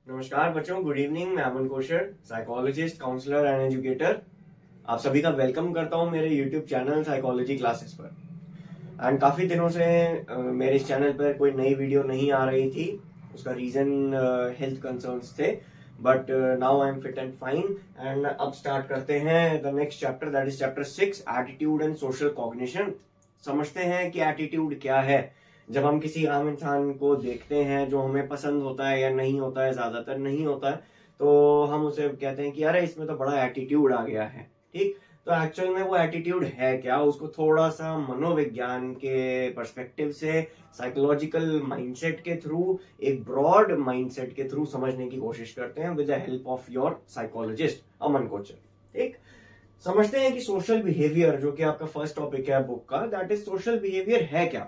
नमस्कार बच्चों, good evening. मैं Aman Kochar, psychologist, counsellor and educator. आप सभी का वेलकम करता हूं मेरे यूट्यूब चैनल साइकोलॉजी क्लासेस पर। एंड काफी दिनों से मेरे इस चैनल पर कोई नई वीडियो नहीं आ रही थी। उसका रीजन हेल्थ कंसर्न्स थे, but now I am fit and fine. And अब स्टार्ट करते हैं the next chapter, that is chapter 6, attitude and social cognition. समझते हैं कि एटीट्यूड क्या है। जब हम किसी आम इंसान को देखते हैं जो हमें पसंद होता है या नहीं होता है, ज्यादातर नहीं होता है, तो हम उसे कहते हैं कि अरे इसमें तो बड़ा एटीट्यूड आ गया है। ठीक, तो एक्चुअल में वो एटीट्यूड है क्या, उसको थोड़ा सा मनोविज्ञान के पर्सपेक्टिव से, साइकोलॉजिकल माइंडसेट के थ्रू, एक ब्रॉड माइंडसेट के थ्रू समझने की कोशिश करते हैं with the help of your psychologist Aman Kochar. ठीक, समझते हैं कि सोशल बिहेवियर, जो कि आपका फर्स्ट टॉपिक है बुक का, दैट इज सोशल बिहेवियर है क्या।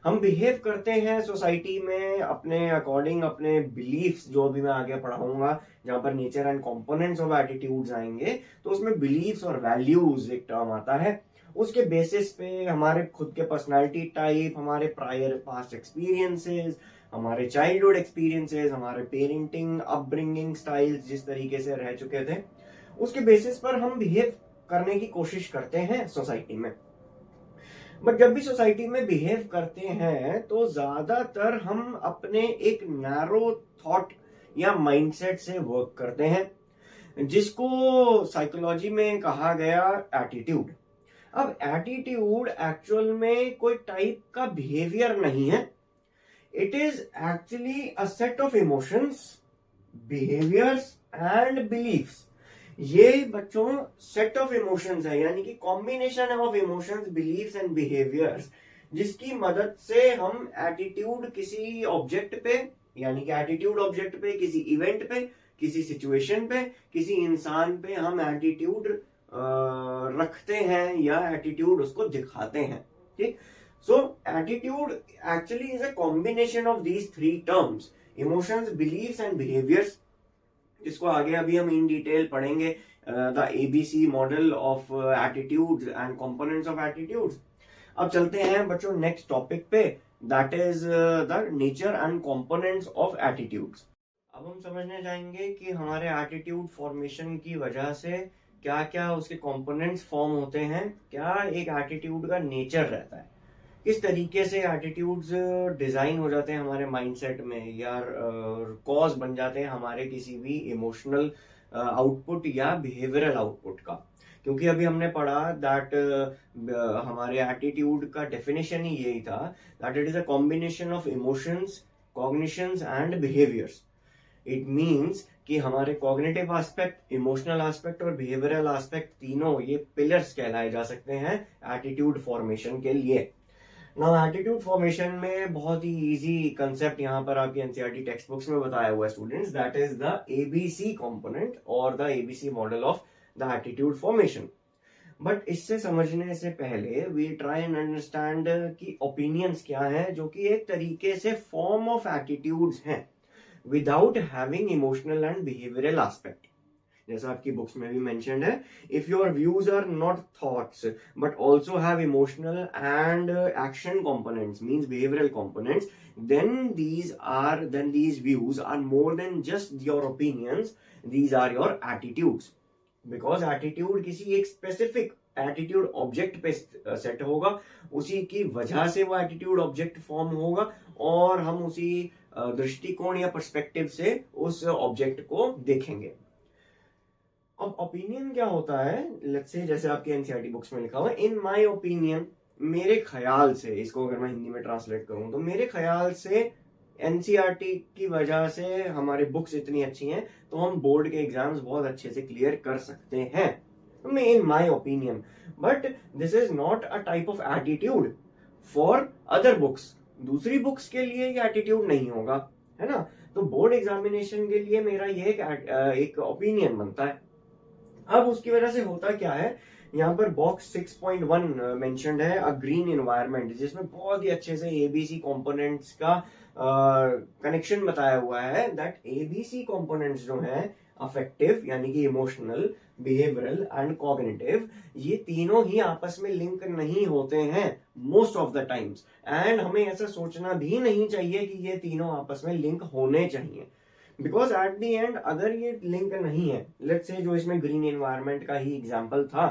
हम बिहेव करते हैं सोसाइटी में अपने अकॉर्डिंग, अपने बिलीफ्स, जो अभी मैं आगे पढ़ाऊंगा जहां पर nature and components of attitudes आएंगे, तो उसमें बिलीफ्स और वैल्यूज एक टर्म आता है। उसके बेसिस पे हमारे खुद के पर्सनालिटी टाइप, हमारे प्रायर पास्ट एक्सपीरियंसेस, हमारे चाइल्डहुड एक्सपीरियंसेस, हमारे पेरेंटिंग अपब्रिंगिंग स्टाइल्स जिस तरीके से रह चुके थे, उसके बेसिस पर हम बिहेव करने की कोशिश करते हैं सोसाइटी में। बट जब भी सोसाइटी में बिहेव करते हैं तो ज्यादातर हम अपने एक नैरो थॉट या माइंडसेट से वर्क करते हैं, जिसको साइकोलॉजी में कहा गया एटीट्यूड। अब एटीट्यूड एक्चुअल में कोई टाइप का बिहेवियर नहीं है। It is actually a set of emotions, behaviours and beliefs. ये बच्चों सेट ऑफ इमोशंस है, यानी कि combination of emotions, beliefs and behaviours, जिसकी मदद से हम एटीट्यूड किसी ऑब्जेक्ट पे, यानी कि एटीट्यूड ऑब्जेक्ट पे, किसी इवेंट पे, किसी सिचुएशन पे, किसी इंसान पे हम एटीट्यूड रखते हैं या एटीट्यूड उसको दिखाते हैं। ठीक, so attitude actually is a combination of these three terms, emotions, beliefs and behaviours, जिसको आगे अभी हम इन डिटेल पढ़ेंगे, the ABC model of attitudes and components of attitudes. अब चलते हैं बच्चों नेक्स्ट टॉपिक पे, that is the nature and components of attitudes. अब हम समझने जाएंगे कि हमारे एटीट्यूड फॉर्मेशन की वजह से क्या क्या उसके कंपोनेंट्स फॉर्म होते हैं, क्या एक एटीट्यूड का नेचर रहता है, किस तरीके से एटीट्यूड्स डिजाइन हो जाते हैं हमारे माइंडसेट में, या कॉज बन जाते हैं हमारे किसी भी इमोशनल आउटपुट या बिहेवियरल आउटपुट का। क्योंकि अभी हमने पढ़ा दैट हमारे एटीट्यूड का डेफिनेशन ही यही था, that it is a combination of emotions, cognitions and behaviours. It means कि हमारे कॉग्निटिव एस्पेक्ट, इमोशनल एस्पेक्ट और बिहेवियरल एस्पेक्ट, तीनों ये पिलर्स कहलाए जा सकते हैं एटीट्यूड फॉर्मेशन के लिए। नाउ एटीट्यूड फॉर्मेशन में बहुत ही इजी कंसेप्ट यहाँ पर आपकी एनसीईआरटी टेक्स्ट बुक्स में बताया हुआ है students, that is the ABC component और the ABC model of the attitude formation. But इससे समझने से पहले वी ट्राई एंड अंडरस्टैंड कि ओपिनियंस क्या है, जो कि एक तरीके से फॉर्म ऑफ एटीट्यूड्स हैं without having emotional and behavioural aspect. जैसा आपकी बुक्स में भी मेंशन्ड है, if your views are not thoughts but also have emotional and action components, means behavioral components, then these views are more than just your opinions, these are your attitudes. Because attitude किसी एक specific attitude object पे set होगा, उसी की वजह से वो attitude object form होगा और हम उसी दृष्टिकोण या पर्सपेक्टिव से उस ऑब्जेक्ट को देखेंगे। अब ओपिनियन क्या होता है, लेट्स से जैसे आपके एनसीईआरटी बुक्स में लिखा हुआ है, इन माय ओपिनियन, मेरे ख्याल से, इसको अगर मैं हिंदी में ट्रांसलेट करूं तो मेरे ख्याल से एनसीईआरटी की वजह से हमारी बुक्स इतनी अच्छी हैं तो हम बोर्ड के एग्जाम्स बहुत अच्छे से क्लियर कर सकते हैं, in my opinion. But this is not a type of attitude for other books. दूसरी बुक्स के लिए ये एटीट्यूड नहीं होगा, है ना। तो बोर्ड एग्जामिनेशन के लिए मेरा ये एक ओपिनियन बनता है। अब उसकी वजह से होता क्या है, यहाँ पर बॉक्स 6.1 मेंशन्ड है, अ ग्रीन एनवायरनमेंट, जिसमें बहुत ही अच्छे से एबीसी कंपोनेंट्स का कनेक्शन बताया हुआ है, दैट एबीसी कंपोनेंट्स जो हैं, अफेक्टिव यानी कि इमोशनल, बिहेवियरल एंड कॉग्निटिव, ये तीनों ही आपस में लिंक नहीं होते हैं most of the times, and हमें ऐसा सोचना भी नहीं चाहिए कि ये तीनों आपस में लिंक होने चाहिए। बिकॉज एट द एंड अगर ये लिंक नहीं है, लेट्स से जो इसमें ग्रीन एनवायरनमेंट का ही एग्जांपल था,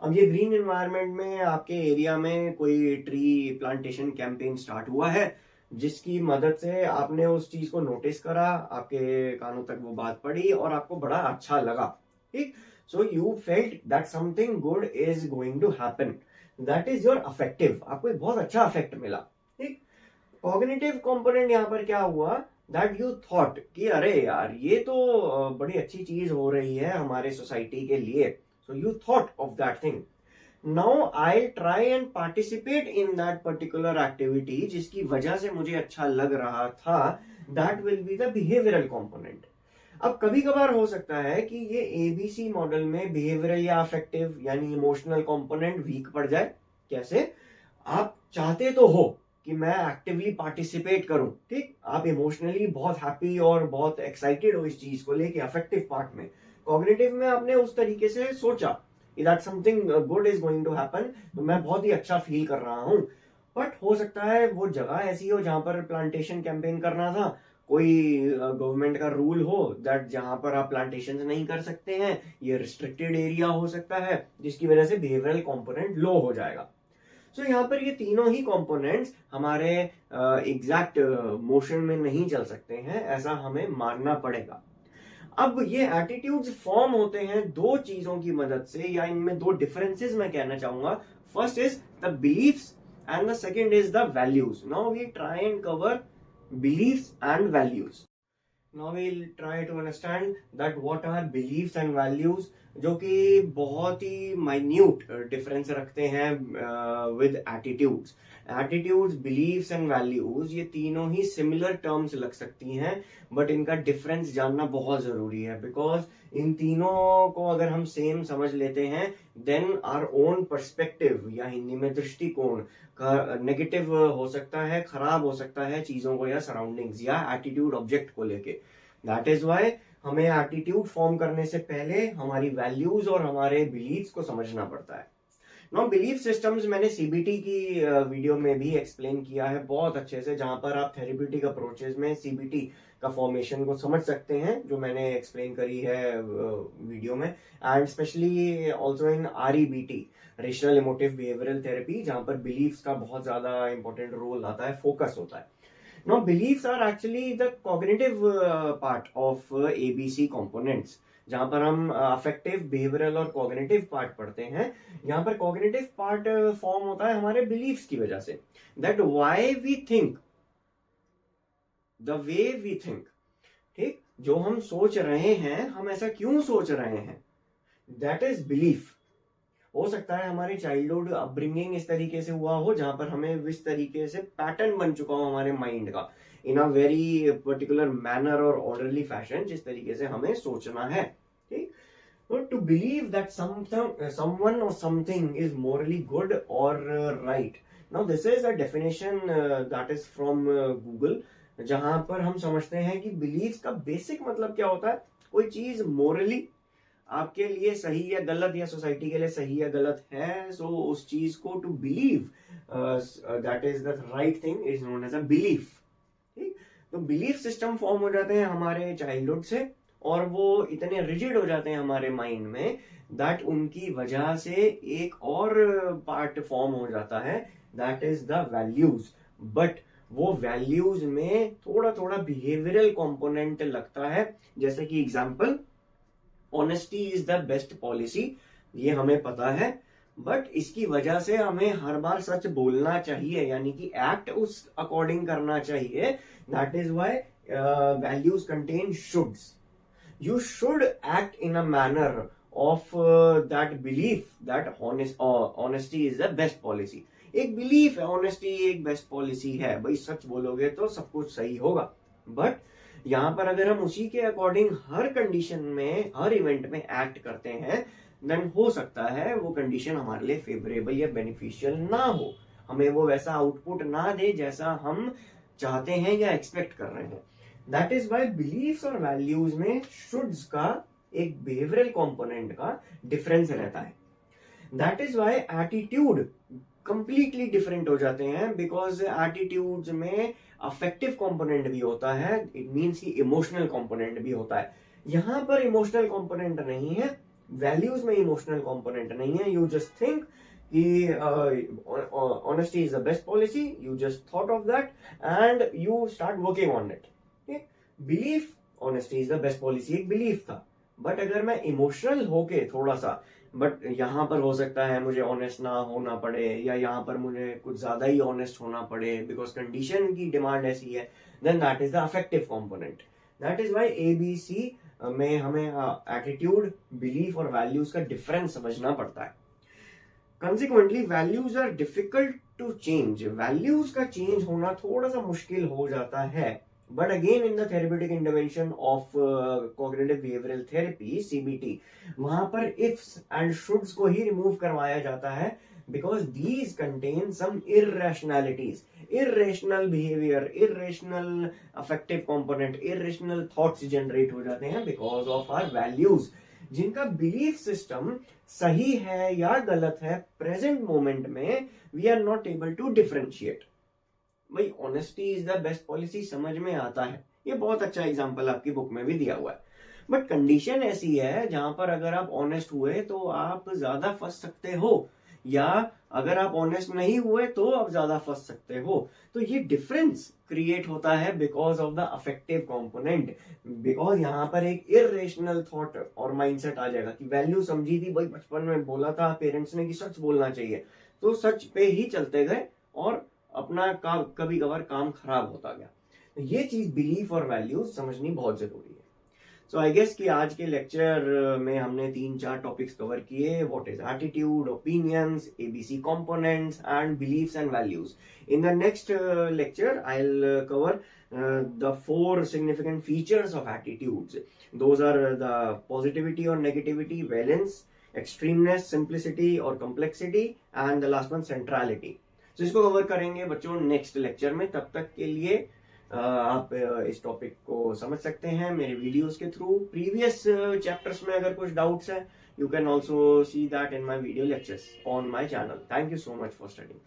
अब ये ग्रीन एनवायरनमेंट में आपके एरिया में कोई ट्री प्लांटेशन कैंपेन स्टार्ट हुआ है, जिसकी मदद से आपने उस चीज को नोटिस करा, आपके कानों तक वो बात पड़ी और आपको बड़ा अच्छा लगा, ठीक। So you felt that something good is going to happen, that is your affective, आपको एक बहुत अच्छा अफेक्ट मिला, ठीक। कॉग्निटिव कंपोनेंट यहाँ पर क्या हुआ, दैट यू थॉट कि अरे यार ये तो बड़ी अच्छी चीज हो रही है हमारे सोसाइटी के लिए, so you thought of that thing, now I try and participate in that particular activity, जिसकी वजह से मुझे अच्छा लग रहा था, that will be the behavioural component. अब कभी कभार हो सकता है कि ये एबीसी मॉडल में बिहेवियरल या अफेक्टिव यानी इमोशनल कंपोनेंट वीक पड़ जाए। कैसे? आप चाहते तो हो कि मैं एक्टिवली पार्टिसिपेट करूं, ठीक, आप इमोशनली बहुत हैप्पी और बहुत एक्साइटेड हो इस चीज को लेके अफेक्टिव पार्ट में, कॉग्निटिव में आपने उस तरीके से सोचा that something good is going to happen, तो मैं बहुत ही अच्छा फील कर रहा हूं। बट हो सकता है वो जगह ऐसी हो जहां पर प्लांटेशन कैंपेन करना था, कोई गवर्नमेंट का रूल हो दैट जहां पर आप प्लांटेशन नहीं कर सकते हैं, ये रिस्ट्रिक्टेड एरिया हो सकता है, जिसकी वजह से बिहेवियरल कंपोनेंट लो हो जाएगा। सो यहाँ पर ये तीनों ही कंपोनेंट्स हमारे एग्जैक्ट मोशन में नहीं चल सकते हैं, ऐसा हमें मानना पड़ेगा। अब ये एटीट्यूड्स फॉर्म होते हैं दो चीजों की मदद से, या इनमें दो डिफरेंसेस मैं कहना चाहूंगा। First is the beliefs and the second is the values. Now we try and cover beliefs and values. Now we'll try to understand that what are beliefs and values, जो कि बहुत ही माइन्यूट डिफरेंस रखते हैं with attitudes. Attitudes, believes and values, ये तीनों ही similar terms लग सकती हैं, बट इनका डिफरेंस जानना बहुत जरूरी है, बिकॉज इन तीनों को अगर हम सेम समझ लेते हैं देन आवर ओन पर्सपेक्टिव, या हिंदी में दृष्टिकोण का नेगेटिव हो सकता है, खराब हो सकता है चीजों को या सराउंडिंग्स या एटीट्यूड ऑब्जेक्ट को लेके। दैट इज वाई हमें एटीट्यूड फॉर्म करने से पहले हमारी वैल्यूज और हमारे बिलीव्स को समझना पड़ता है। नाउ बिलीफ सिस्टम्स मैंने सीबीटी की वीडियो में भी एक्सप्लेन किया है बहुत अच्छे से, जहां पर आप थेरेप्यूटिक अप्रोचेज में सीबीटी का फॉर्मेशन को समझ सकते हैं, जो मैंने एक्सप्लेन करी है वीडियो में, and specially also in REBT, rational emotive behavioural therapy, जहां पर बिलीफ्स का बहुत ज्यादा इंपॉर्टेंट रोल आता है, फोकस होता है। Now, beliefs are actually the cognitive part of ABC components. जहां पर हम अफेक्टिव, बिहेवियरल और कॉग्निटिव पार्ट पढ़ते हैं, यहाँ पर कॉग्निटिव पार्ट फॉर्म होता है हमारे बिलीफ्स की वजह से, that why we think the way we think, ठीक, जो हम सोच रहे हैं, हम ऐसा क्यों सोच रहे हैं, दैट इज बिलीफ। हो सकता है हमारी चाइल्डहुड अपब्रिंगिंग इस तरीके से हुआ हो जहां पर हमें इस तरीके से पैटर्न बन चुका हो हमारे माइंड का, इन अ वेरी पर्टिकुलर मैनर और ऑर्डरली फैशन, जिस तरीके से हमें सोचना है, ठीक। टू बिलीव दैट समवन और समथिंग इज मोरली गुड और right. Now this is a definition that is from Google, जहां पर हम समझते हैं कि बिलीव का बेसिक मतलब क्या होता है, कोई चीज मोरली आपके लिए सही या गलत, या सोसाइटी के लिए सही या गलत है, सो उस चीज को to believe that is the right thing is known as a belief, ठीक। तो बिलीफ सिस्टम फॉर्म हो जाते हैं हमारे चाइल्डहुड से, और वो इतने रिजिड हो जाते हैं हमारे माइंड में दैट उनकी वजह से एक और पार्ट फॉर्म हो जाता है, that is the values. But वो वैल्यूज में थोड़ा थोड़ा बिहेवियरल कंपोनेंट लगता है, जैसे कि example, honesty is the best policy, ये हमें पता है, बट इसकी वजह से हमें हर बार सच बोलना चाहिए, यानी कि एक्ट उस अकॉर्डिंग करना चाहिए। That is why values contain shoulds. You should act in a manner of that belief that honesty is the best policy. एक बिलीफ है ऑनेस्टी एक बेस्ट पॉलिसी है, भाई सच बोलोगे तो सब कुछ सही होगा, बट यहां पर अगर हम उसी के अकॉर्डिंग हर कंडीशन में, हर इवेंट में एक्ट करते हैं, देन हो सकता है वो कंडीशन हमारे लिए फेवरेबल या बेनिफिशियल ना हो, हमें वो वैसा आउटपुट ना दे जैसा हम चाहते हैं या एक्सपेक्ट कर रहे हैं। दैट इज वाई बिलीव्स और वैल्यूज में शुड्स का एक बिहेवियरल कंपोनेंट का डिफरेंस रहता है। That is why attitude completely different हो जाते हैं, बिकॉज एटीट्यूड्स में अफेक्टिव कंपोनेंट भी होता है, इट मीन्स कि इमोशनल कंपोनेंट भी होता है। यहां पर इमोशनल कंपोनेंट नहीं है, वैल्यूज में इमोशनल कंपोनेंट नहीं है। You just think honesty is the best policy, you just thought of that and you start working on it. Belief honesty is the best policy एक बिलीफ था, but अगर मैं emotional होके थोड़ा सा, बट यहाँ पर हो सकता है मुझे ऑनेस्ट ना होना पड़े, या यहाँ पर मुझे कुछ ज्यादा ही ऑनेस्ट होना पड़े बिकॉज कंडीशन की डिमांड ऐसी है, then that is the affective component. That is why ABC में हमें एटीट्यूड, बिलीफ और वैल्यूज का डिफरेंस समझना पड़ता है। Consequently values are difficult to change, values का चेंज होना थोड़ा सा मुश्किल हो जाता है, but again in the therapeutic intervention of cognitive behavioural therapy CBT, वहां पर इफ्स एंड शुड्स को ही रिमूव करवाया जाता है, because these contain some irrationalities, irrational behaviour, irrational affective component, irrational thoughts generate हो जाते हैं बिकॉज ऑफ आवर वैल्यूज, जिनका बिलीफ सिस्टम सही है या गलत है प्रेजेंट मोमेंट में we are not able to differentiate. भाई honesty is the best policy समझ में आता है, ये बहुत अच्छा एग्जांपल आपकी बुक में भी दिया हुआ है, बट कंडीशन ऐसी है जहां पर अगर आप ऑनेस्ट हुए तो आप ज्यादा फंस सकते हो, या अगर आप ऑनेस्ट नहीं हुए तो आप ज्यादा फंस सकते हो। तो ये डिफरेंस क्रिएट होता है because of the affective component, because यहाँ पर एक इरेशनल थॉट और माइंडसेट आ जाएगा कि वैल्यू समझी थी भाई, बचपन में बोला था पेरेंट्स ने कि सच बोलना चाहिए, तो सच पे ही चलते गए और अपना काम कभी कभार काम खराब होता गया। ये चीज बिलीफ और वैल्यूज समझनी बहुत जरूरी है। सो आई गेस कि आज के लेक्चर में हमने 3-4 टॉपिक्स कवर किए, what is attitude, opinions, ABC components and beliefs and values. In the next lecture I will cover the 4 significant features of attitudes. Those are the positivity or negativity, valence, extremeness, simplicity or complexity, and the last one centrality. So इसको cover करेंगे बच्चों next lecture में। तब तक के लिए आप इस टॉपिक को समझ सकते हैं मेरे वीडियोस के थ्रू। प्रीवियस चैप्टर्स में अगर कुछ डाउट्स है, you can also see that in my video lectures on my channel. Thank you so much for studying.